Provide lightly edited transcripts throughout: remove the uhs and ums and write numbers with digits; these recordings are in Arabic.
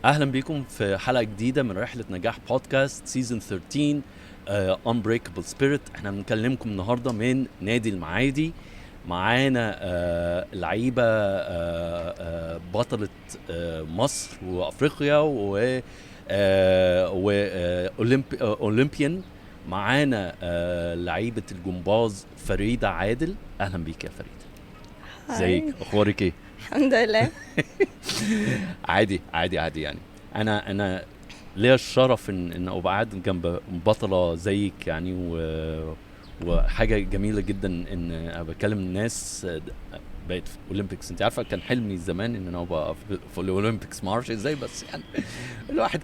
اهلا بيكم في حلقه جديده من رحله نجاح بودكاست سيزون 13 Unbreakable Spirit. احنا بنكلمكم النهارده من نادي المعادي. معانا لعيبه بطله مصر وافريقيا واولمبيان. معانا لعيبه الجمباز فريده عادل. اهلا بيك يا فريده. ازيك؟ اخبارك ايه؟ الحمد لله. عادي يعني انا ليا الشرف ان ابقى قاعد جنب بطله زيك يعني وحاجه جميله جدا ان انا بكلم الناس بقيت في اولمبيكس. انت عارفه كان حلمي زمان ان انا ابقى في الاولمبيكس، ما اعرفش ازاي بس يعني الواحد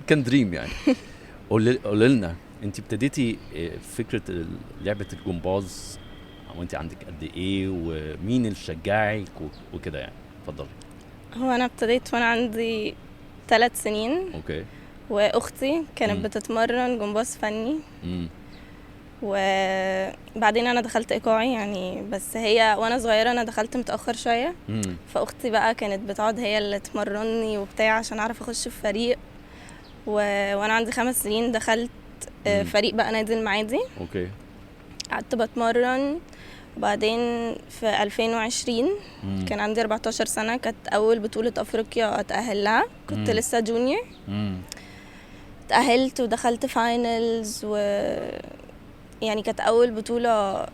كان دريم يعني. قول لنا انت ابتديتي فكره لعبه الجمباز وانت عندك قد ايه، ومين اللي شجعك وكده يعني؟ اتفضلي. هو انا ابتديت وانا عندي 3 سنين. اوكي. واختي كانت بتتمرن جمباز فني. وبعدين انا دخلت ايقاعي يعني، بس هي وانا صغيره انا دخلت متاخر شويه. فاختي بقى كانت بتقعد هي اللي تمرني وبتاع عشان اعرف اخش في فريق. وانا عندي 5 سنين دخلت فريق بقى نادي المعادي. اوكي. قعدت بتمرن. وبعدين في 2020 كان عندي 14 سنة، كانت أول بطولة أفريقيا أتأهل لها. كنت لسه جونيور. تأهلت ودخلت فاينلز يعني كانت أول بطولة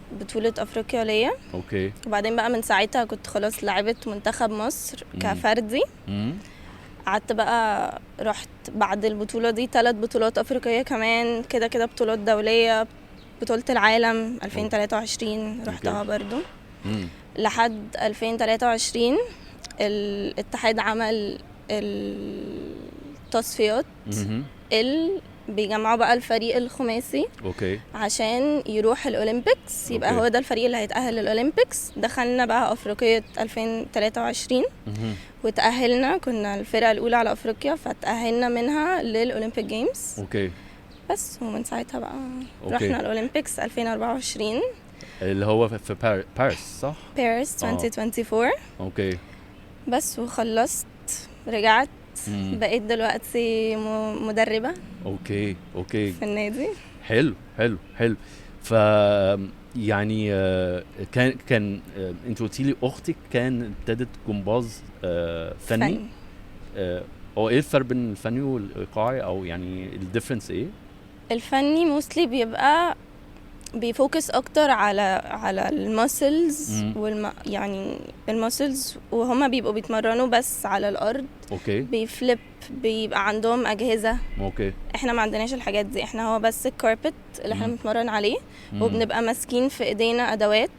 أفريقيا ليا. اوكي. وبعدين بقى من ساعتها كنت خلاص لعبة منتخب مصر كفردي. قعدت بقى رحت بعد البطولة دي 3 بطولات أفريقية كمان، كده بطولات دولية. بطولة العالم 2023 رحتها برضو. لحد 2023 الاتحاد عمل التصفيات اللي بيجمعوا بقى الفريق الخماسي. اوكي. عشان يروح الأولمبيكس، يبقى هو ده الفريق اللي هيتأهل للأولمبيكس. دخلنا بقى أفريقية 2023 وتأهلنا، كنا الفرقة الأولى على أفريقيا، فتأهلنا منها للأولمبيك جيمز. اوكي. بس ومن ساعتها بقى رحنا الأولمبيكس 2024 اللي هو في باريس، صح؟ باريس 2024. اوكي. بس وخلصت رجعت بقيت دلوقتي مدربة. اوكي في النادي. حلو. ف يعني كان انت قلتي لي اختك كان ابتدت جمباز فني. او ايه الفرق بين الفني والايقاعي، او يعني الديفرنس ايه؟ الفني موستلي بيبقى بيفوكس اكتر على الماسلز يعني الماسلز، وهما بيبقوا بيتمرنوا بس على الارض. اوكي. بيفليب، بيبقى عندهم اجهزه. اوكي. احنا ما عندناش الحاجات دي، احنا هو بس الكاربت اللي احنا بنتمرن عليه. وبنبقى ماسكين في ايدينا ادوات،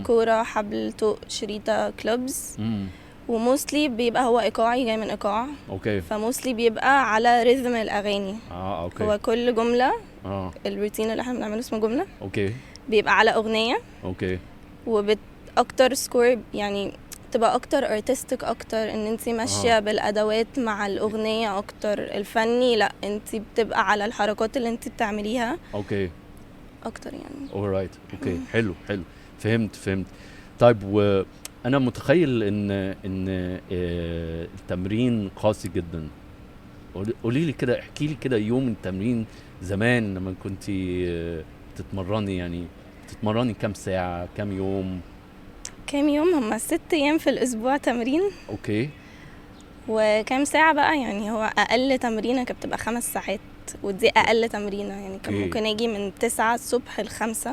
كوره، حبل، طوق، شريطه، كلوبز. وموستلي بيبقى هو ايقاعي، جاي من ايقاع. اوكي. فموستلي بيبقى على ريذم الاغاني. اوكي. هو كل جمله الروتين اللي احنا بنعمله اسمه جمله. اوكي. بيبقى على اغنيه. اوكي. اكتر سكور يعني تبقى اكتر ارتستيك، اكتر ان انت ماشيه بالادوات مع الاغنيه اكتر. الفني لا، انت بتبقى على الحركات اللي انت بتعمليها. اوكي. اكتر يعني. alright. اوكي. حلو. فهمت. طيب، وانا متخيل ان التمرين قاسي جدا. قولي لي كده، احكي لي كده يوم التمرين زمان لما كنتي تتمرني. يعني تتمرني كام ساعه، كام يوم؟ هم 6 أيام في الاسبوع تمرين. اوكي. وكام ساعه بقى يعني؟ هو اقل تمرينه كانت بتبقى 5 ساعات، ودي اقل تمرينه يعني. كان ممكن اجي من 9 الصبح ل5.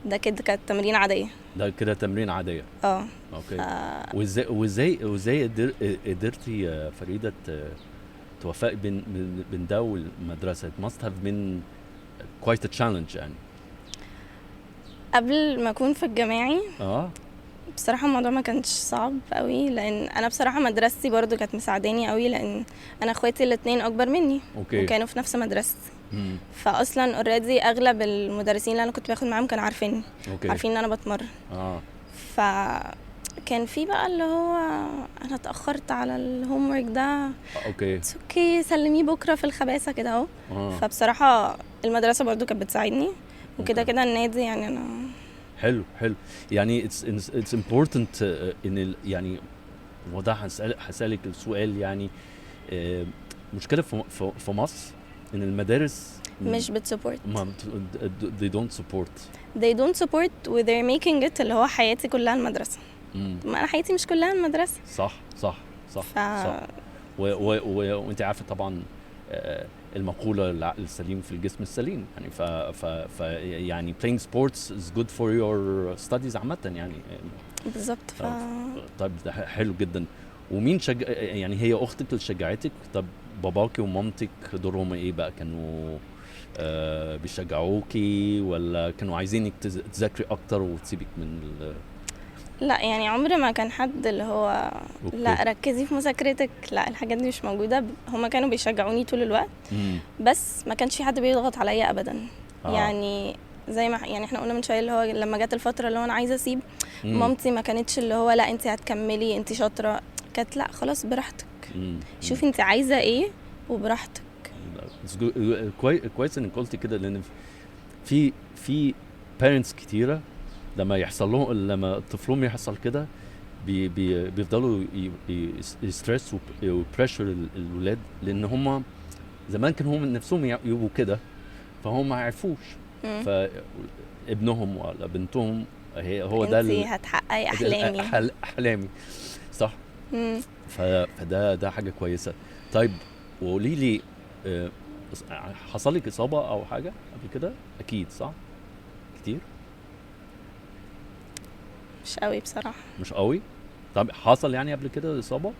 ده كده كانت تمرين عاديه. ده كده تمرين عاديه. اوكي. وازاي قدرتي يا فريده توفقي بين ده والمدرسه؟ it must have been quite a challenge يعني. قبل ما اكون في الجامعي بصراحه الموضوع ما كانش صعب قوي، لان انا بصراحه مدرستي برضو كانت مساعداني قوي، لان انا اخواتي الاثنين اكبر مني. وكانوا في نفس مدرستي. فاصلا اوريدي اغلب المدرسين اللي انا كنت باخد معاهم كانوا عارفين ان انا بتمرن. فكان في بقى اللي هو انا اتاخرت على الهوم ورك ده. اوكي سلميه بكره في الخباثه كده اهو. فبصراحه المدرسه برضو كانت بتساعدني، وكده النادي يعني انا حلو يعني it's important ان يعني وده هسألك السؤال يعني مشكله في مصر ان المدارس مش بتسبورت. they don't support و they're making it اللي هو حياتي كلها المدرسة. ما أنا حياتي مش كلها المدرسة. صح. وانت عارفة طبعا المقولة العقل السليم في الجسم السليم يعني يعني playing sports is good for your studies عامة يعني. بالظبط. طيب ده حلو جدا. ومين يعني هي أختك اللي شجعتك؟ طب باباكي ومامتك دورهم ايه بقى؟ كانوا بيشجعوكي ولا كانوا عايزينك تذاكري اكتر وتسيبك من لا يعني عمري ما كان حد اللي هو لا ركزي في مذاكرتك، لا الحاجات دي مش موجودة. هما كانوا بيشجعوني طول الوقت بس ما كانش في حد بيضغط عليا ابدا. يعني زي ما يعني احنا قلنا من شويه اللي هو لما جت الفتره اللي هو انا عايزه اسيب، مامتي ما كانتش اللي هو لا انت هتكملي انت شاطره، كانت لا خلاص براحتك شوفي انت عايزه ايه وبراحتك. كويس انك قلتي كده، لان في parents كتيره لما طفلهم يحصل كده بيفضلوا يسترس وبريشر الولاد، لان هم زمان كانوا هم نفسهم يبقوا كده فهم ما عرفوش. فابنهم ولا بنتهم هو ده اللي هتحققي احلامي صح. فده حاجه كويسه. طيب وقولي لي حصل لك اصابه او حاجه قبل كده؟ اكيد صح كتير. مش قوي بصراحه. مش قوي. طب حصل يعني قبل كده اصابه؟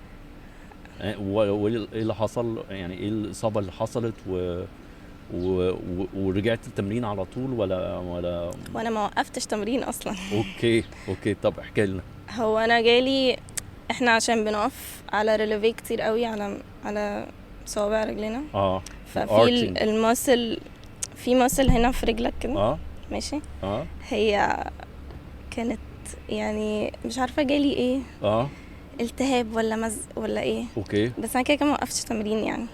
وايه اللي حصل يعني؟ ايه الاصابه اللي حصلت ورجعت التمرين على طول ولا وانا ما وقفتش تمرين اصلا. اوكي طب احكي لنا. هو انا جالي احنا عشان بنقف على ريليفي كتير قوي على صوابع رجلنا. ففي الماسل، في ماسل هنا في رجلك كده. ماشي. هي كانت يعني مش عارفه جالي ايه، التهاب ولا ايه. اوكي. بس انا كده ما وقفتش تمرين يعني.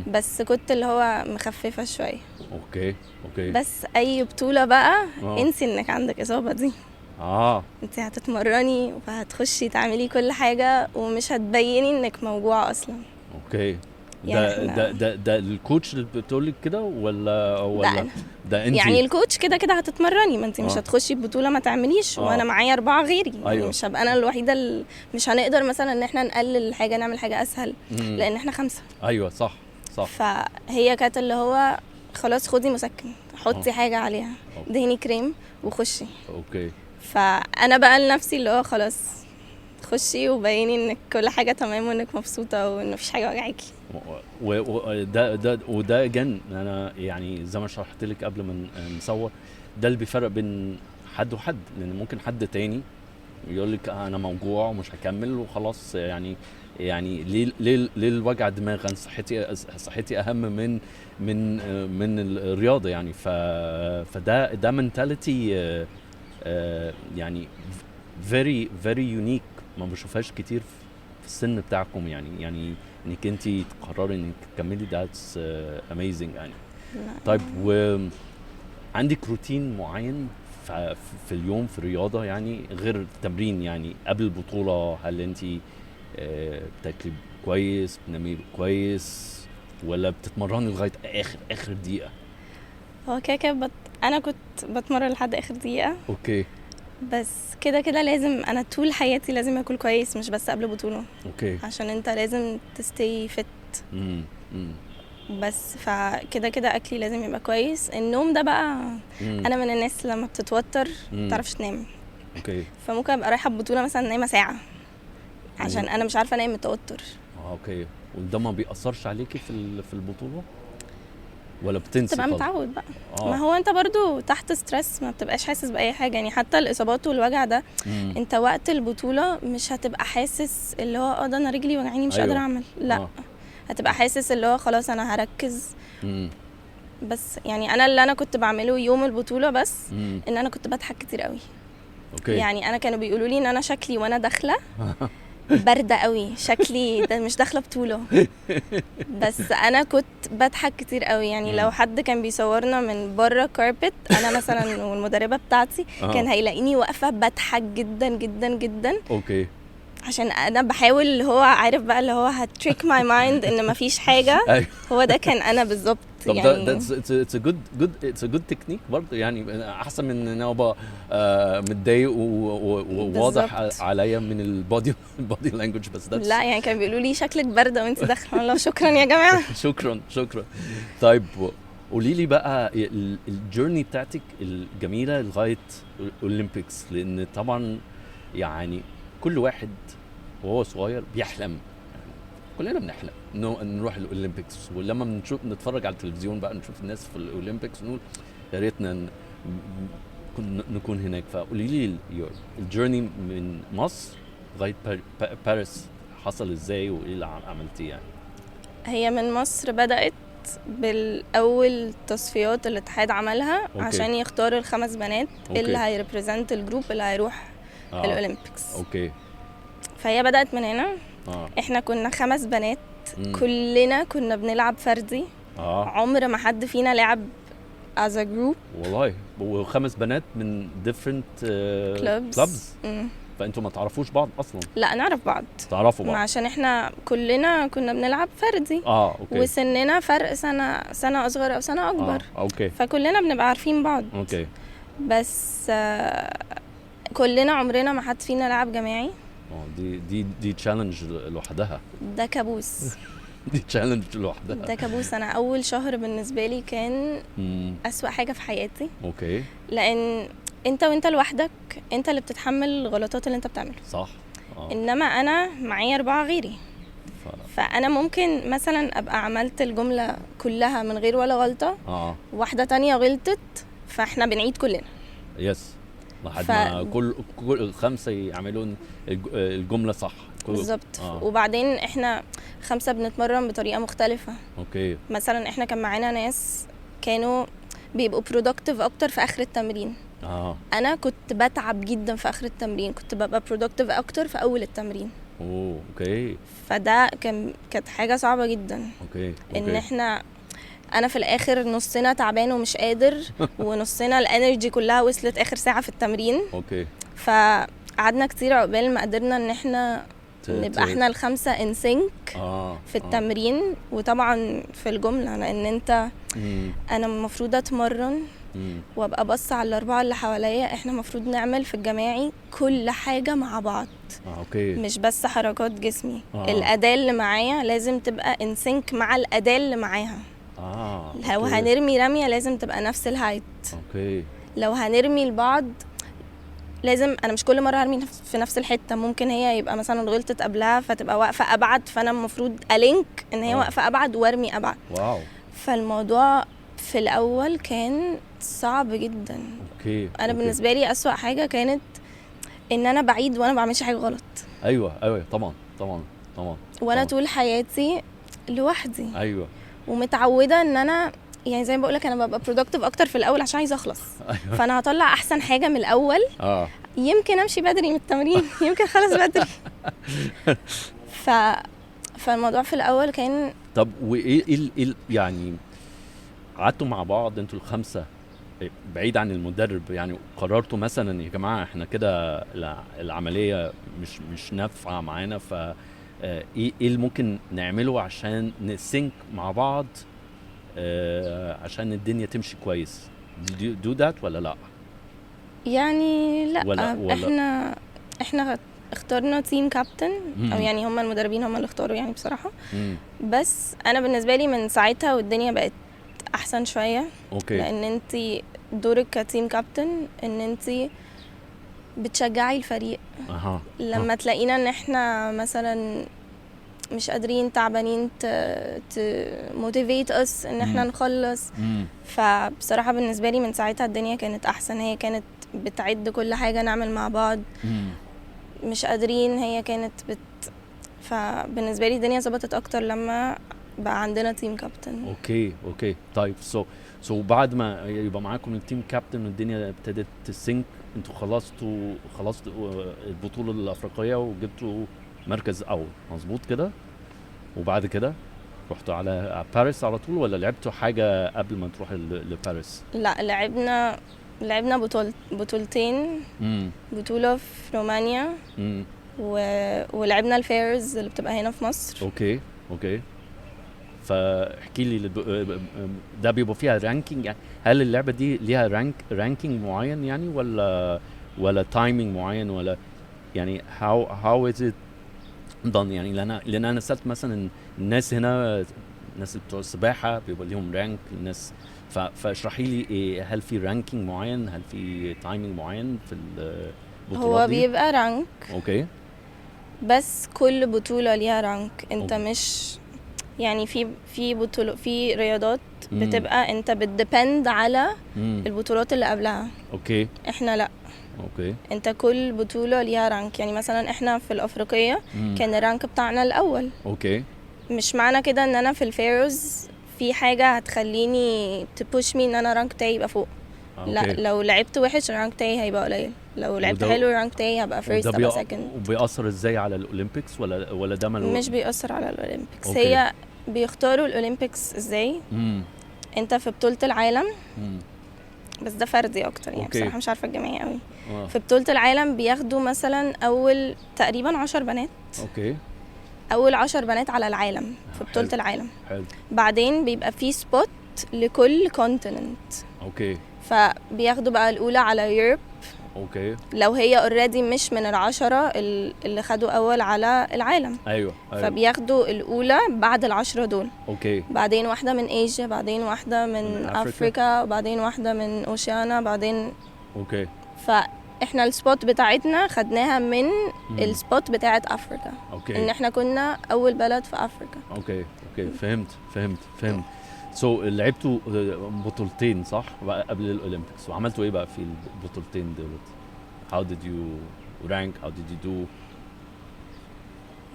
بس كنت اللي هو مخففه شويه. اوكي. بس اي بطوله بقى انسي انك عندك اصابه دي. انت هتتمرني وهتخشي تعملي كل حاجه ومش هتبيني انك موجوعه اصلا. اوكي. يعني ده الكوتش اللي بتقولك كده ولا ده انت؟ يعني الكوتش كده هتتمرني، ما انت مش هتخشي ببطوله ما تعمليش. وانا معايا 4 غيري. يعني مش هبقى انا الوحيده مش هنقدر مثلا ان احنا نقلل حاجه نعمل حاجه اسهل. لان احنا 5. ايوه صح. فهي كانت اللي هو خلاص خدي مسكن، حطي حاجه عليها، دهني كريم وخشي. اوكي. فانا بقى لنفسي اللي هو خلاص خشي وبيني انك كل حاجه تمام وانك مبسوطه وان مفيش حاجه وجعاكي. وده جن انا يعني زي ما شرحت لك قبل ما نصور، ده اللي بيفرق بين حد وحد. لان ممكن حد تاني يقول لك انا موجوع ومش هكمل وخلاص. يعني ليه الوجع دماغ؟ انا صحتي اهم من الرياضه يعني. فده منتاليتي يعني very very unique، ما بشوفهاش كتير في السن بتاعكم يعني انك انت تقرري انك تكملي. that's amazing يعني. طيب وعندك روتين معين في اليوم في الرياضه يعني غير التمرين؟ يعني قبل البطوله هل انت بتاكلي كويس، بتنامي كويس، ولا بتتمرني لغايه اخر دقيقه؟ هو كده انا كنت بتمرن لحد اخر دقيقه. اوكي. بس كده لازم انا طول حياتي لازم اكل كويس، مش بس قبل بطوله. اوكي. عشان انت لازم تستي فت. بس فكده اكلي لازم يبقى كويس. النوم ده بقى انا من الناس لما بتتوتر متعرفش تنام. اوكي. فممكن ابقى رايحه ببطوله مثلا نايمه ساعه عشان انا مش عارفه انام من التوتر. اوكي. وده ما بيأثرش عليكي في البطوله ولا بتنسي؟ تبقى متعود بقى. ما هو انت برضو تحت ستريس ما بتبقاش حاسس باي حاجه يعني. حتى الاصابات والوجع ده انت وقت البطوله مش هتبقى حاسس اللي هو ده انا رجلي وجعاني مش قادره اعمل. لا هتبقى حاسس اللي هو خلاص انا هركز. بس يعني انا اللي كنت بعمله يوم البطوله بس ان انا كنت بضحك كتير قوي. اوكي. يعني انا كانوا بيقولوا لي ان انا شكلي وانا داخله باردة قوي، شكلي ده مش داخله بطوله. بس انا كنت بضحك كتير قوي يعني. لو حد كان بيصورنا من بره كاربت انا مثلا والمدربه بتاعتي كان هيلاقيني واقفه بضحك جدا جدا جدا. اوكي. عشان انا بحاول اللي هو عارف بقى اللي هو هتريك ماي مايند ان مفيش حاجه. أيوة. هو ده كان انا بالظبط طب يعني. ده it's a good technique برضه يعني، احسن من ان انا ابقى متضايق وواضح بالظبط. عليا من البودي لانجوج. بس ده لا يعني كانوا بيقولوا لي شكلك بارده وانت داخله. والله شكرا يا جماعه. شكرا. طيب قولي لي بقى الجيرني بتاعتك الجميله لغايه اولمبيكس، لان طبعا يعني كل واحد وهو صغير بيحلم، يعني كلنا بنحلم نروح الاولمبيكس، ولما نتفرج على التلفزيون بقى نشوف الناس في الاولمبيكس نقول يا ريتنا نكون هناك. فقولي لي الجيرني من مصر لغايه باريس حصل ازاي، وايه اللي عملتيه يعني؟ هي من مصر بدأت بالأول تصفيات الاتحاد عملها عشان يختار الخمس بنات اللي هيريبريزنت الجروب اللي هيروح الأولمبيكس. اوكي. فهي بدأت من هنا. احنا كنا 5 بنات. كلنا كنا بنلعب فردي. عمر ما حد فينا لعب as a group. والله. و5 بنات من different clubs. فانتوا ما تعرفوش بعض اصلا؟ لا نعرف بعض. تعرفوا بعض عشان احنا كلنا كنا بنلعب فردي. اوكي. وسننا فرق سنة اصغر او سنة اكبر. اوكي. فكلنا بنبقى عارفين بعض. اوكي. بس كلنا عمرنا ما حد فينا لعب جماعي. دي تشالنج لوحدها. ده كابوس. دي تشالنج لوحدها. ده كابوس. انا اول شهر بالنسبه لي كان اسوأ حاجه في حياتي. اوكي. لان وانت لوحدك انت اللي بتتحمل الغلطات اللي انت بتعملها. صح. انما انا معايا 4 غيري. فانا ممكن مثلا ابقى عملت الجمله كلها من غير ولا غلطه. واحده تانية غلطت فاحنا بنعيد كلنا. يس. لحد ما كل 5 يعملوا الجمله صح. بالظبط. وبعدين احنا 5 بنتمرن بطريقه مختلفه. اوكي. مثلا احنا كان معانا ناس كانوا بيبقوا productive اكتر في اخر التمرين. انا كنت بتعب جدا في اخر التمرين، كنت ببقى productive اكتر في اول التمرين. اوكي. فده كانت حاجه صعبه جدا. اوكي. ان انا في الاخر نصنا تعبان ومش قادر ونصنا الانرجي كلها وصلت اخر ساعه في التمرين. اوكي. فقعدنا كتير عقبال ما قدرنا ان احنا نبقى احنا ال5 ان سينك في التمرين. وطبعا في الجمله لان انا المفروض اتمرن وابقى بص على ال4 اللي حواليا. احنا المفروض نعمل في الجماعي كل حاجه مع بعض. اوكي. مش بس حركات جسمي. الاداه اللي معايا لازم تبقى ان سينك مع الاداه اللي معاها. لو هنرمي رميه لازم تبقى نفس الهايت. اوكي. لو هنرمي لبعض لازم انا مش كل مره هرمي في نفس الحته. ممكن هي يبقى مثلا غلطت قبلها فتبقى واقفه ابعد، فانا المفروض الينك ان هي واقفه ابعد وارمي ابعد. واو. فالموضوع في الاول كان صعب جدا. اوكي. انا بالنسبه لي اسوأ حاجه كانت ان انا بعيد وانا ما بعملش حاجه غلط. ايوه طبعا. وانا طول حياتي لوحدي. ايوه. ومتعوده ان انا يعني زي ما بقولك انا ببقى productive اكتر في الاول عشان عايزه اخلص. أيوة. فانا هطلع احسن حاجه من الاول. يمكن امشي بدري من التمرين يمكن خلص بدري. فالموضوع في الاول كان. طب وايه يعني قعدتوا مع بعض انتوا ال5 بعيد عن المدرب، يعني قررتوا مثلا يا جماعه احنا كده العمليه مش نافعه معانا، ف ايه اللي ممكن نعمله عشان نسينك مع بعض عشان الدنيا تمشي كويس؟ do that ولا لا؟ يعني لا ولا احنا اخترنا تيم كابتن او يعني هم المدربين هم اللي اختاروا يعني بصراحه. بس انا بالنسبه لي من ساعتها والدنيا بقت احسن شويه. اوكي. لان انت دورك كتيم كابتن ان انت بتشجعي الفريق. لما تلاقينا ان احنا مثلا مش قادرين تعبانين موتيفيت اس ان احنا نخلص. فبصراحه بالنسبه لي من ساعتها الدنيا كانت احسن. هي كانت بتعد كل حاجه نعمل مع بعض. مش قادرين هي كانت فبالنسبه لي الدنيا ظبطت اكتر لما بقى عندنا تيم كابتن. اوكي. طيب سو بعد ما يبقى معاكم التيم كابتن والدنيا ابتدت تسينك، انتوا خلصتوا البطوله الافريقيه وجبتوا مركز اول، مظبوط كده؟ وبعد كده رحتوا على باريس على طول ولا لعبتوا حاجه قبل ما تروحوا لباريس؟ لا لعبنا بطولتين. بطوله في رومانيا ولعبنا الفيرز اللي بتبقى هنا في مصر. اوكي فاحكي لي ده بيبقى فيها رانكينج يعني؟ هل اللعبه دي ليها رانكينج معين يعني ولا تايمينج معين ولا يعني how is it done يعني؟ لان انا سالت مثلا الناس هنا، الناس بتوع السباحه بيبقى ليهم رانك، الناس فاشرحي لي إيه، هل في رانكينج معين، هل في تايمينج معين في البطولات هو دي؟ بيبقى رانك اوكي بس كل بطولة ليها رانك. انت مش يعني في بطولة في رياضات بتبقى انت بتديبند على البطولات اللي قبلها. اوكي احنا لا، اوكي انت كل بطولة ليها رانك. يعني مثلا احنا في الافريقية كان الرانك بتاعنا الاول. اوكي مش معنى كده ان انا في الفيروز في حاجة هتخليني تبوش مي ان انا رانك بتاعي يبقى فوق. لا، لو لعبت وحش الرانك بتاعي هيبقى قليل، لو لعبت حلو الرانك بتاعي هبقى فيرست ابقى سكند. وبيأثر ازاي على الاولمبيكس ولا ده مش بيأثر على الاولمبيكس. هي بيختاروا الاولمبيكس ازاي؟ انت في بطولة العالم بس ده فردي اكتر يعني. بصراحة مش عارفة الجماعية قوي. في بطولة العالم بياخدوا مثلا اول تقريبا 10 بنات. اول 10 بنات على العالم في بطولة العالم. حلو. بعدين بيبقى في سبوت لكل كونتيننت. فبياخدوا بقى الاولى على يوروب. لو هي اوريدي مش من ال10 اللي خدوا اول على العالم. ايوه. فبياخدوا الاولى بعد ال10 دول. بعدين واحده من ايجيا، بعدين واحده من افريكا، وبعدين واحده من اوشيانا، بعدين فاحنا السبوت بتاعتنا خدناها من السبوت بتاعت افريكا. ان احنا كنا اول بلد في افريكا. اوكي فهمت. لعبتوا بطولتين صح بقى قبل الاولمبيكس، وعملتوا ايه بقى في البطولتين دولت؟ how did you rank, how did you do؟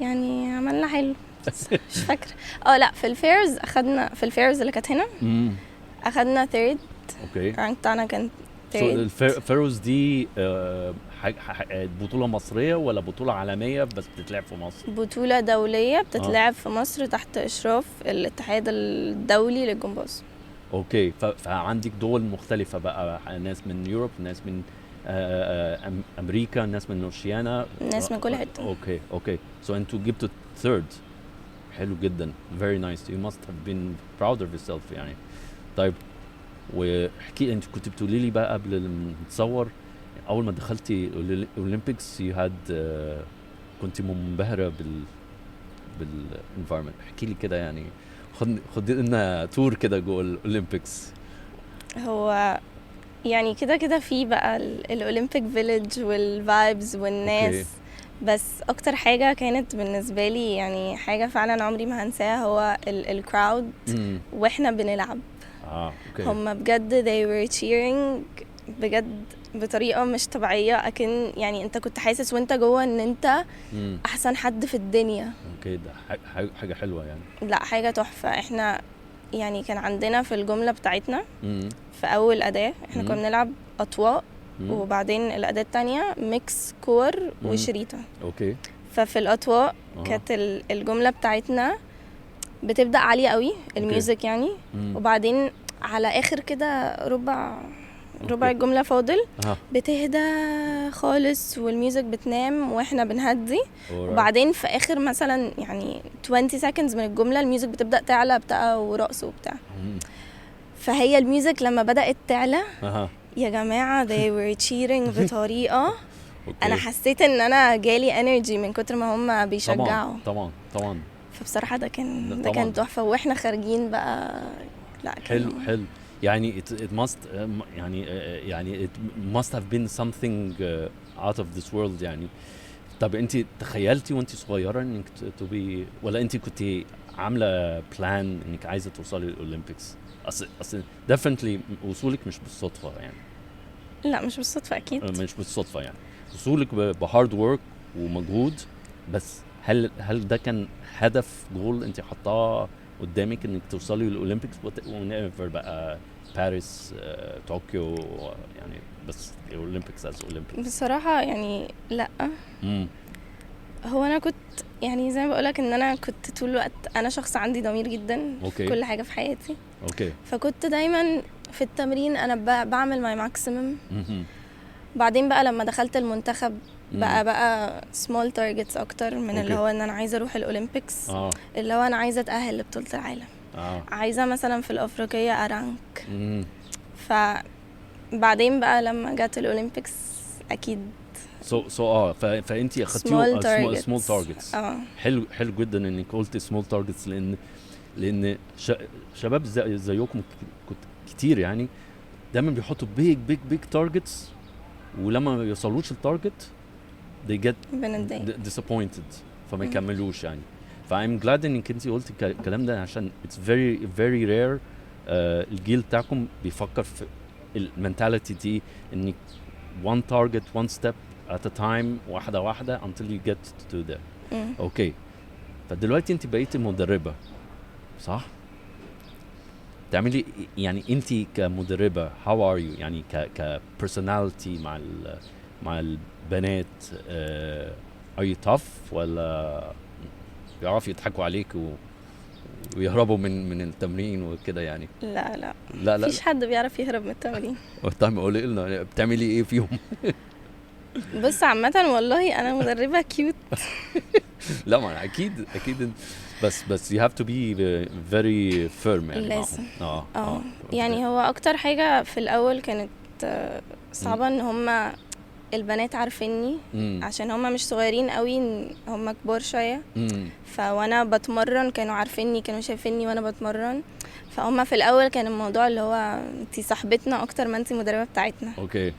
يعني عملنا حلو مش فاكره. لا، في الفيرز اللي كانت هنا اخدنا third. الرانك بتاعنا كان third. الفيرز دي بطولة مصرية ولا بطولة عالمية بس بتتلعب في مصر؟ بطولة دولية بتتلعب في مصر تحت إشراف الاتحاد الدولي للجمباز. اوكي فعندك دول مختلفة بقى، ناس من يوروب، ناس من أمريكا، ناس من أوشيانا، ناس من كل حتة. اوكي so انتوا جبتوا third. حلو جدا. very nice. you must have been proud of yourself يعني. طيب وحكي انت كنت بتقولي لي بقى قبل ما نتصور، اول ما دخلتي الاولمبيكس كنت منبهره بالانفايرمنت. احكي لي كده يعني، خد لنا تور كده جوه الاولمبيكس. هو يعني كده في بقى الاولمبيك فيليج والفايبز والناس. بس اكتر حاجه كانت بالنسبه لي يعني حاجه فعلا عمري ما هنساها هو الكراود واحنا بنلعب. هم بجد they were cheering بجد بطريقه مش طبيعيه. اكن يعني انت كنت حاسس وانت جوه ان انت احسن حد في الدنيا. ده حاجه حلوه يعني. لا، حاجه تحفه. احنا يعني كان عندنا في الجمله بتاعتنا في اول اداه احنا كنا بنلعب اطواق، وبعدين الاداه الثانيه ميكس كور وشريطه. ففي الاطواق كانت الجمله بتاعتنا بتبدا عاليه قوي الميوزك يعني، وبعدين على اخر كده ربع الجمله فاضل بتهدى خالص والميوزك بتنام واحنا بنهدي. وبعدين في اخر مثلا يعني 20 seconds من الجمله الميوزك بتبدا تعلى بتاع ورقص وبتاع. فهي الميوزك لما بدات تعلى يا جماعه they were cheering بطريقه انا حسيت ان انا جالي energy من كتر ما هم بيشجعوا. طبعا. فبصراحه ده كان تحفه. واحنا خارجين بقى لا حلو يعني it must يعني it must have been something out of this world يعني. طب انت تخيلتي وانت صغيره انك تبقي، ولا انت كنت عامله بلان انك عايزه توصلي للاولمبيكس؟ اصل definitely وصولك مش بالصدفه يعني. لا مش بالصدفه اكيد. مش بالصدفه يعني وصولك بهارد وورك ومجهود. بس هل ده كان هدف جول انت حطاه قدامك انك توصلي للاولمبيكس ونيفر بقى باريس طوكيو يعني، بس الاولمبيكس از اولمبيكس؟ بصراحه يعني لا. هو انا كنت يعني زي ما بقولك ان انا كنت طول الوقت انا شخص عندي ضمير جدا في كل حاجه في حياتي. فكنت دايما في التمرين انا بعمل ماي ماكسيمم. بعدين بقى لما دخلت المنتخب بقى small targets اكتر من اللي أوكي. هو ان انا عايزه اروح الاولمبيكس. اللي هو انا عايزه اتاهل لبطوله العالم، عايزه مثلا في الافريقيه ارانك. فبعدين بقى لما جت الاولمبيكس اكيد فانتي اخدتيه small targets. حلو جدا انك قلت small targets، لان شباب زيكم كتير يعني دايما بيحطوا big targets، ولما ما يوصلوش التارجت they get disappointed فما يكملوش يعني. فايم glad انك انتي قلتي الكلام ده عشان it's very rare. الجيل بتاعكم بيفكر في المنتاليتي دي، انك one target one step at a time، واحدة until you get to there. اوكي، فدلوقتي انت بقيتي مدربة صح؟ تعملي يعني انت كمدربة how are you يعني ك personality مع البنات are you tough ولا بيعرفوا يضحكوا عليك ويهربوا من التمرين وكده يعني؟ لا لا مفيش حد بيعرف يهرب من التمرين. طيب قولي لنا بتعملي ايه فيهم؟ بص عامة والله انا مدربة كيوت. لا ما اكيد بس you have to be very firm يعني لازم. يعني هو اكتر حاجة في الاول كانت صعبة ان هما البنات عارفيني عشان هما مش صغيرين قوي، هما كبار شوية. فوانا بتمرن كانوا عارفيني، كانوا شايفيني وانا بتمرن. فهم في الاول كان الموضوع اللي هو انتي صاحبتنا اكتر ما انتي مدربة بتاعتنا. اوكي.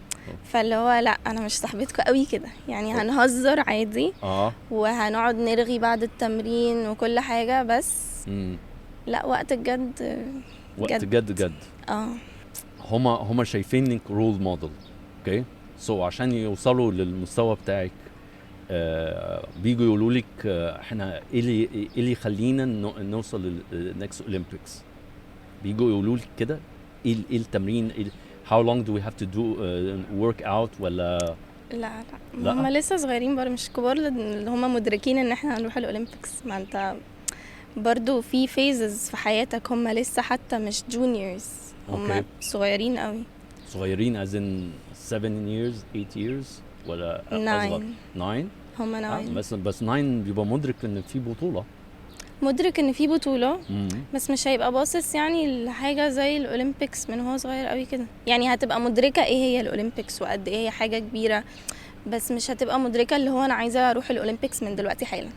فاللي هو لا انا مش صاحبتكم قوي كده يعني، هنهزر عادي وهنقعد نرغي بعد التمرين وكل حاجة، بس لا وقت الجد جد هما شايفينك رول موديل. اوكي، عشان يوصلوا للمستوى بتاعك بيجوا يقولوا لك احنا ايه اللي يخلينا نوصل للنكست اولمبيكس. بيجوا يقولوا لك كده ايه التمرين، how long do we have to do work out ولا لا هم لسه صغيرين برضه، مش كبار اللي هم مدركين ان احنا هنروح الاولمبيكس. ما انت برضه في phases في حياتك، هم لسه حتى مش juniors، هم صغيرين قوي. صغيرين as in 7 years 8 years ولا اصغر؟ 9 هم 9 بس 9 بيبقى مدرك ان في بطولة، مدرك ان في بطولة. بس مش هيبقى باصص يعني لحاجة زي الاولمبيكس من هو صغير قوي كده يعني. هتبقى مدركة ايه هي الاولمبيكس وقد ايه هي حاجة كبيرة، بس مش هتبقى مدركة اللي هو انا عايزة اروح الاولمبيكس من دلوقتي حالا.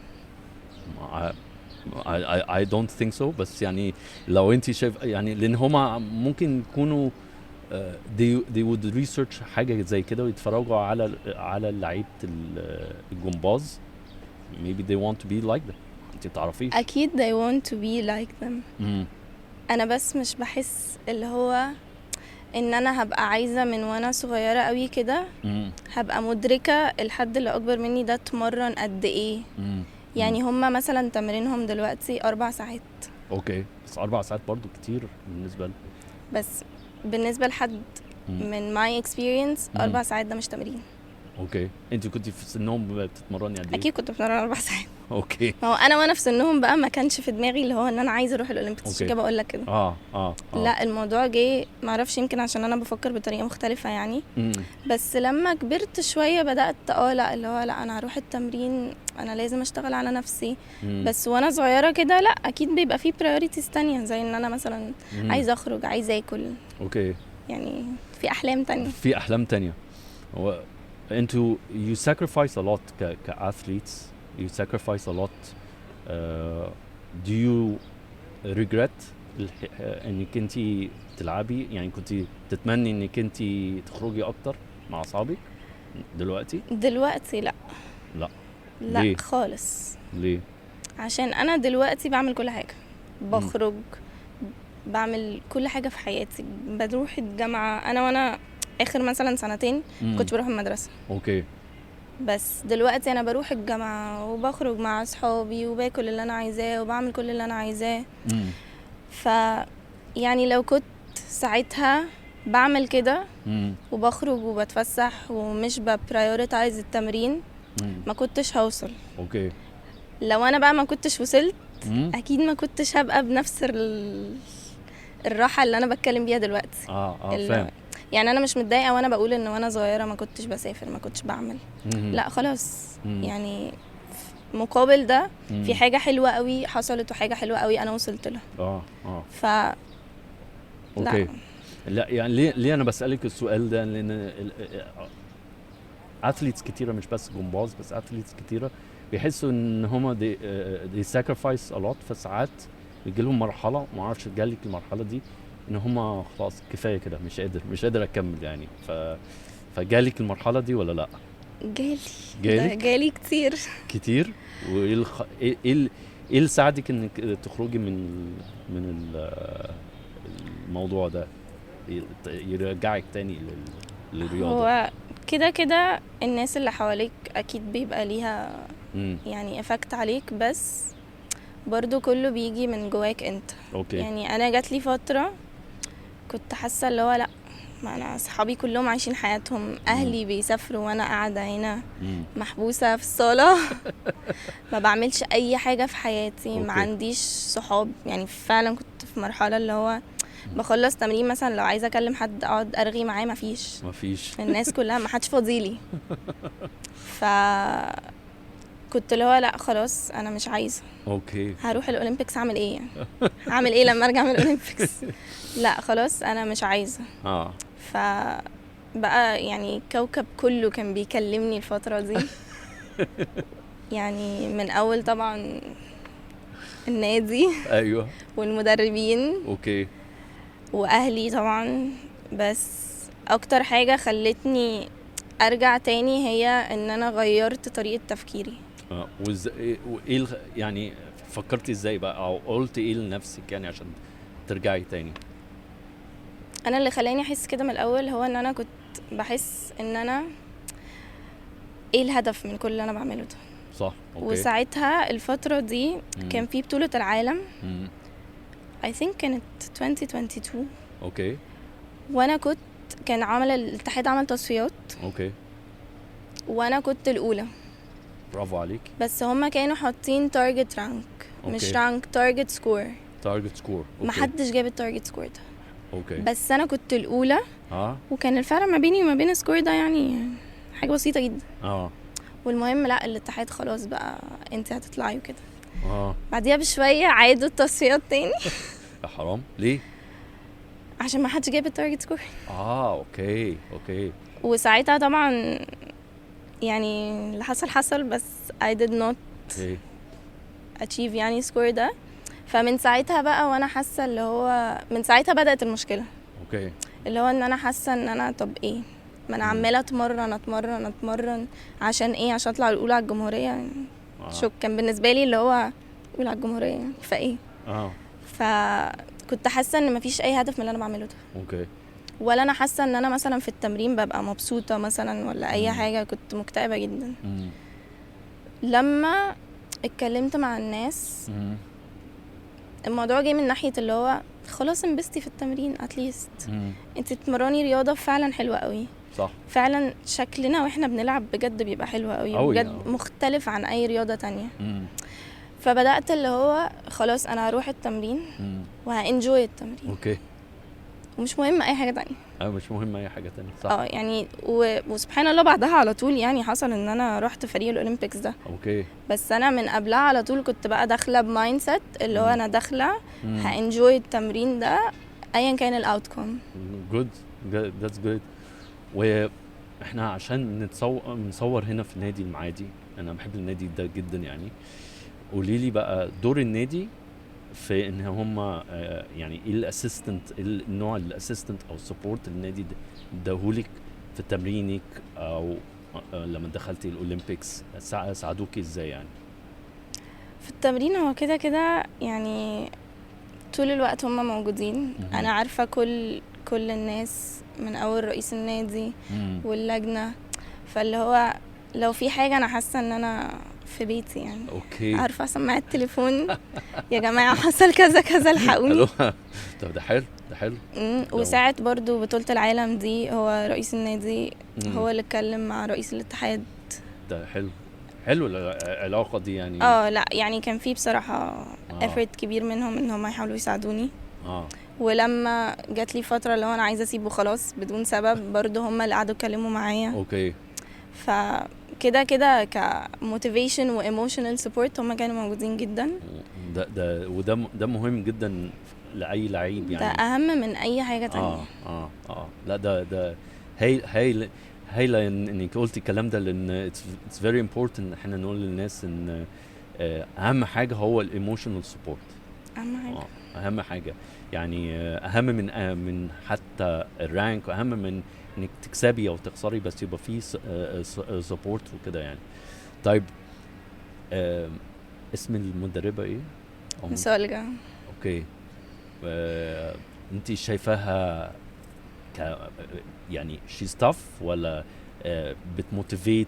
I don't think so. بس يعني لو انت شايف يعني، لان هما ممكن يكونوا they would research حاجة زي كده ويتفرجوا على لعيبة الجمباز. maybe they want to be like them. انت تعرفيش اكيد they want to be like them. انا بس مش بحس اللي هو ان انا هبقى عايزة من وانا صغيرة قوي كده هبقى مدركة الحد اللي اكبر مني ده اتمرن قد ايه. يعني هما مثلا تمرينهم دلوقتي 4 ساعات. اوكي، بس 4 ساعات برضو كتير بس بالنسبة لحد من my experience 4 ساعات ده مش تمرين. اوكي، انت كنت في سنهم بتتمرني قد ايه؟ اكيد كنت بتمرن 4 ساعات. اوكي. ما هو انا وانا في سنهم بقى ما كانش في دماغي اللي هو ان انا عايزه اروح الاولمبيكس، عشان كده بقول لك كده. لا الموضوع جه ما اعرفش، يمكن عشان انا بفكر بطريقه مختلفه يعني. بس لما كبرت شويه بدات لا اللي هو لا انا هروح التمرين، انا لازم اشتغل على نفسي. بس وانا صغيره كده لا اكيد بيبقى في برايورتيز تانية، زي ان انا مثلا عايزه اخرج، عايزه اكل. اوكي، يعني في احلام تانية. هو انتوا you sacrifice a lot كathletes, you sacrifice a lot. Do you regret انك انتي تلعبي؟ يعني كنتي تتمني انك انتي تخرجي اكتر مع اصحابك دلوقتي؟ لا ليه؟ خالص. ليه؟ عشان انا دلوقتي بعمل كل حاجه، بخرج بعمل كل حاجه في حياتي، بروح الجامعه. وانا اخر مثلا 2 سنين كنت بروح المدرسه. اوكي، بس دلوقتي انا بروح الجامعه وبخرج مع اصحابي وباكل اللي انا عايزاه وبعمل كل اللي انا عايزاه. يعني لو كنت ساعتها بعمل كده وبخرج وبتفسح ومش ببرايورتايز التمرين ما كنتش هوصل. اوكي، لو انا بقى ما كنتش وصلت اكيد ما كنتش هبقى بنفس الراحه اللي انا بتكلم بيها دلوقتي. فاهم. يعني انا مش متضايقه وانا بقول ان وانا صغيره ما كنتش بسافر، ما كنتش بعمل. لا خلاص، يعني مقابل ده في حاجه حلوه قوي حصلت وحاجه حلوه قوي انا وصلت لها. ف اوكي. لا يعني ليه انا بسالك السؤال ده؟ لان اثليتس كتيره، مش بس جمباز بس، اثليتس كتيره بيحسوا ان هما دي sacrifice a lot، فساعات بيجي لهم مرحله، ما اعرفش جالك المرحله دي ان هما خلاص كفايه كده، مش قادر اكمل يعني، فجالك المرحله دي ولا لا؟ جالي كتير. وايه ايه اللي ساعدك انك تخرجي من الموضوع ده، يرجعك تاني للرياضه؟ هو كده الناس اللي حواليك اكيد بيبقى ليها يعني افكت عليك، بس برضو كله بيجي من جواك انت. أوكي. يعني انا جات لي فتره كنت حاسه اللي هو لا، ما انا اصحابي كلهم عايشين حياتهم، اهلي بيسافروا وانا قاعده هنا محبوسه في الصاله ما بعملش اي حاجه في حياتي. ما عنديش صحاب، يعني فعلا كنت في مرحله اللي هو بخلص تمرين مثلا لو عايزه اكلم حد اقعد ارغي معاه، مفيش الناس كلها ما حدش فاضيلي. ف كنت اللي هو لا خلاص انا مش عايزه. اوكي. هروح الاولمبيكس اعمل ايه يعني؟ هعمل ايه لما ارجع من الاولمبيكس؟ لا خلاص انا مش عايزه. ف بقى يعني الكوكب كله كان بيكلمني الفتره دي. يعني من اول طبعا النادي ايوه والمدربين اوكي واهلي طبعا، بس اكتر حاجه خلتني ارجع تاني هي ان انا غيرت طريقه تفكيري. وايه يعني فكرتي ازاي بقى، او قلت ايه لنفسك يعني عشان ترجعي تاني؟ انا اللي خلاني احس كده من الاول هو ان انا كنت بحس ان انا ايه الهدف من كل اللي انا بعمله ده. صح. أوكي. وساعتها الفتره دي كان في بطوله العالم I think كانت 2022. اوكي. وانا كان الاتحاد عمل تصفيات. اوكي. وانا كنت الاولى. برافو عليك. بس هما كانوا حاطين تارجت رانك، مش رانك، تارجت سكور. محدش جاب التارجت سكور ده. اوكي. بس انا كنت الاولى. وكان الفرق ما بيني وما بين السكور ده يعني حاجه بسيطه جدا. والمهم لا، الاتحاد خلاص بقى انت هتطلعي وكده. بعديها بشويه عادوا التصفيات تاني. حرام ليه؟ عشان ما حدش جاب التارجت سكور. اوكي. وساعتها طبعا يعني اللي حصل بس I did not achieve يعني سكور ده. فمن ساعتها بقى وانا حاسه اللي هو من ساعتها بدأت المشكله. اوكي. اللي هو ان انا حاسه ان انا طب ايه، ما انا عماله اتمرن عشان ايه؟ عشان اطلع الاولى على الجمهوريه. شوك كان بالنسبه لي اللي هو اولى على الجمهوريه فايه. فكنت حاسه ان مفيش اي هدف من اللي انا بعمله ده. اوكي. ولا انا حاسه ان انا مثلا في التمرين ببقى مبسوطه مثلا ولا اي حاجه. كنت مكتئبه جدا. لما اتكلمت مع الناس الموضوع جاي من ناحيه اللي هو خلاص انبسطي في التمرين اتليست. انت تتمرني رياضه فعلا حلوه قوي. صح. فعلا شكلنا واحنا بنلعب بجد بيبقى حلو قوي بجد، مختلف عن اي رياضه تانية. فبدات اللي هو خلاص انا هروح التمرين وهانجوي التمرين. اوكي. ومش مهم اي حاجه تانية. مش مهم اي حاجه تانية. صح. يعني وسبحان الله بعدها على طول يعني حصل ان انا رحت فريق الاولمبيكس ده. اوكي. بس انا من قبلها على طول كنت بقى داخله بمايند سيت اللي هو انا داخله هانجوي التمرين ده ايا كان الاوتكم. جود ذاتس جود. واحنا عشان نصور هنا في نادي المعادي، انا بحب النادي ده جدا يعني. قولي لي بقى دور النادي في ان هم يعني ايه الاسيستنت، النوع الاسيستنت او سبورت النادي دهولك في تمرينك، او لما دخلتي الاولمبيكس ساعدوكي ازاي يعني؟ في التمرين هو كده يعني طول الوقت هم موجودين. انا عارفه كل الناس من اول رئيس النادي واللجنه. فاللي هو لو في حاجه انا حاسه ان انا في بيتي يعني. اوكي. عارفه اسمع التليفون يا جماعه حصل كذا كذا الحقوني. طب ده حلو. وساعه برضو بطوله العالم دي هو رئيس النادي هو اللي اتكلم مع رئيس الاتحاد. ده حلو العلاقه دي يعني. لا يعني كان في بصراحه effort كبير منهم ان هم يحاولوا يساعدوني. ولما جات لي فتره اللي هو انا عايزه اسيبه خلاص بدون سبب برضو هم اللي قعدوا يتكلموا معايا. اوكي. فكده كده كموتيفيشن وايموشنال سبورت هم كانوا موجودين جدا. ده مهم جدا لاي لعيب يعني. ده اهم من اي حاجه تانية. لا ده هايله انك قلتي الكلام ده، لان it's very important احنا نقول للناس ان اهم حاجه هو الايموشنال سبورت. اهم حاجه يعني اهم من حتى الرانك، واهم من انك تكسبي او تخسري، بس يبقى في سبورت وكده يعني. طيب اسم المدربه ايه؟ مسولجة. اوكي. انت شايفاها يعني she's tough ولا بتموتيفيت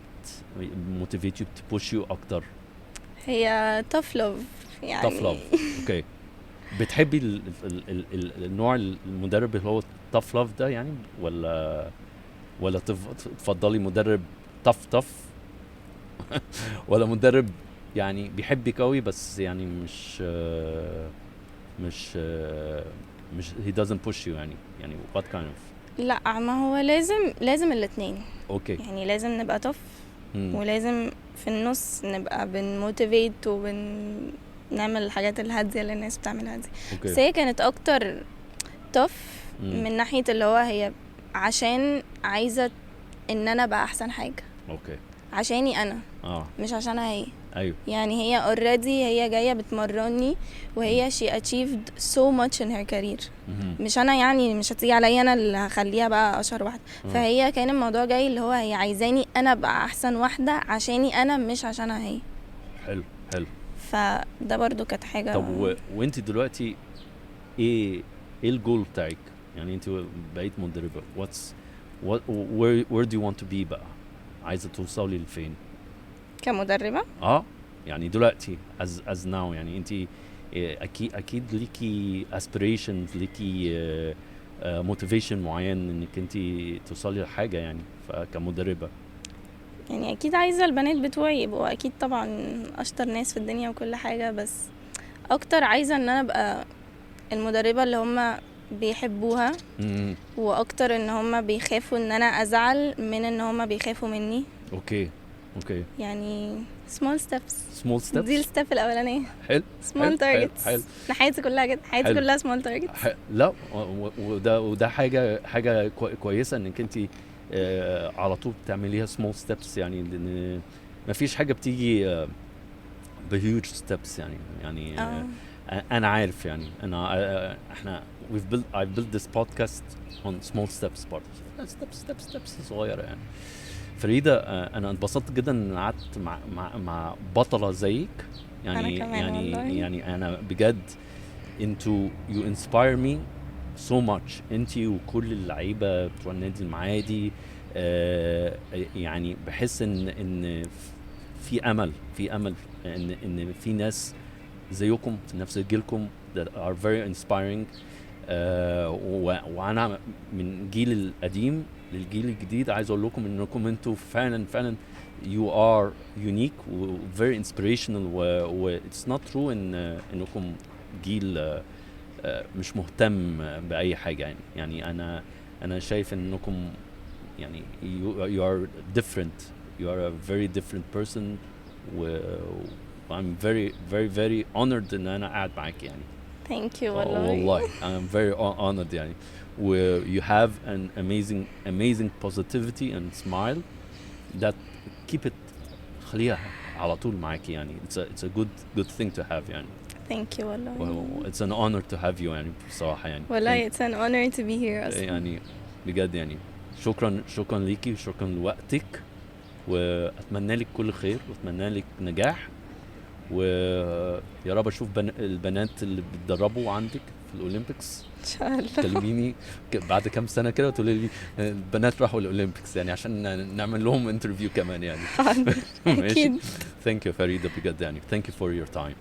you to push you اكتر؟ هي tough love يعني. tough love. اوكي. بتحبي النوع المدرب اللي هو tough love ده يعني، ولا تفضلي مدرب tough ولا مدرب يعني بيحبك قوي بس يعني مش he doesn't push you يعني what kind of؟ لا، ما هو لازم الاثنين. اوكي. يعني لازم نبقى tough ولازم في النص نبقى بنموتيفيت وبنعمل الحاجات الهادية اللي الناس بتعملها دي. بس هي كانت اكتر tough من ناحية اللي هو هي عشان عايزة ان انا ابقى احسن حاجة. اوكي. عشاني انا مش عشانها هي. ايوه. يعني هي already هي جاية بتمرني وهي she achieved so much in her career. مش انا يعني مش هتيجي عليا انا اللي هخليها بقى اشهر واحدة. فهي كان الموضوع جاي اللي هو هي عايزاني انا ابقى احسن واحدة عشاني انا مش عشانها هي. حلو. فده برضو كانت حاجة. طب وانت دلوقتي ايه الجول بتاعك؟ يعني انت بقيت مدربة where do you want to be بقى؟ عايزة توصلي لفين كمدربة؟ يعني دلوقتي as now يعني انت اكيد ليكي aspirations، ليكي motivation معين انك انت توصلي لحاجة يعني كمدربة. يعني اكيد عايزة البنات بتوعي يبقوا اكيد طبعا اشطر ناس في الدنيا وكل حاجة، بس اكتر عايزة ان انا ابقى المدربة اللي هم بيحبوها واكتر ان هم بيخافوا ان انا ازعل من ان هم بيخافوا مني. اوكي يعني small steps دي الستيب الاولانيه. حلو. small targets. حلو. حياتي كلها كده، حياتي كلها small targets. لا وده حاجه كويسه انك انت على طول بتعمليها small steps يعني، لان مفيش حاجه بتيجي بهيوج steps يعني انا عارف يعني احنا I've built this podcast on small steps part steps صغيره يعني. فريدة انا انبسطت جدا ان قعدت مع بطلة زيك يعني. يعني انا بجد انتوا you inspire me so much، انتي وكل اللعيبة بتوع النادي المعادي. يعني بحس ان في امل ان في ناس زيكم في نفس جيلكم that are very inspiring. وانا من جيل القديم للجيل الجديد عايز اقول لكم انكم انتوا فعلا you are unique و very inspirational و it's not true انكم جيل مش مهتم باي حاجه يعني انا شايف انكم يعني you are different, you are a very different person و I'm very honored ان انا قاعد معاك يعني. Thank you والله I'm very honored يعني. You have an amazing positivity and smile that keep it خليها على طول معاكي يعني. It's a good thing to have يعني. Thank you والله. It's an honor to have you يعني بصراحة يعني. والله it's an honor to be here أصلا. يعني بجد يعني شكرا ليكي وشكرا لوقتك، وأتمنى لك كل خير وأتمنى لك نجاح، ويا رب اشوف البنات اللي بيتدربوا عندك في الاولمبيكس ان شاء الله. كلميني بعد كام سنه كده وتقولي لي البنات راحوا الاولمبيكس يعني عشان نعمل لهم انترفيو كمان يعني. اكيد. ثانك يو فريده بجد يعني. ثانك يو فور يور تايم.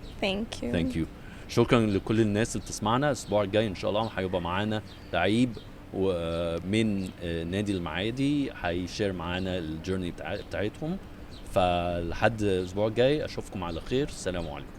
ثانك يو. شكرا لكل الناس اللي بتسمعنا. الاسبوع الجاي ان شاء الله هيبقى معانا لعيب ومن نادي المعادي هيشير معانا الجيرني بتاعتهم. فلحد الاسبوع الجاي اشوفكم على خير. السلام عليكم.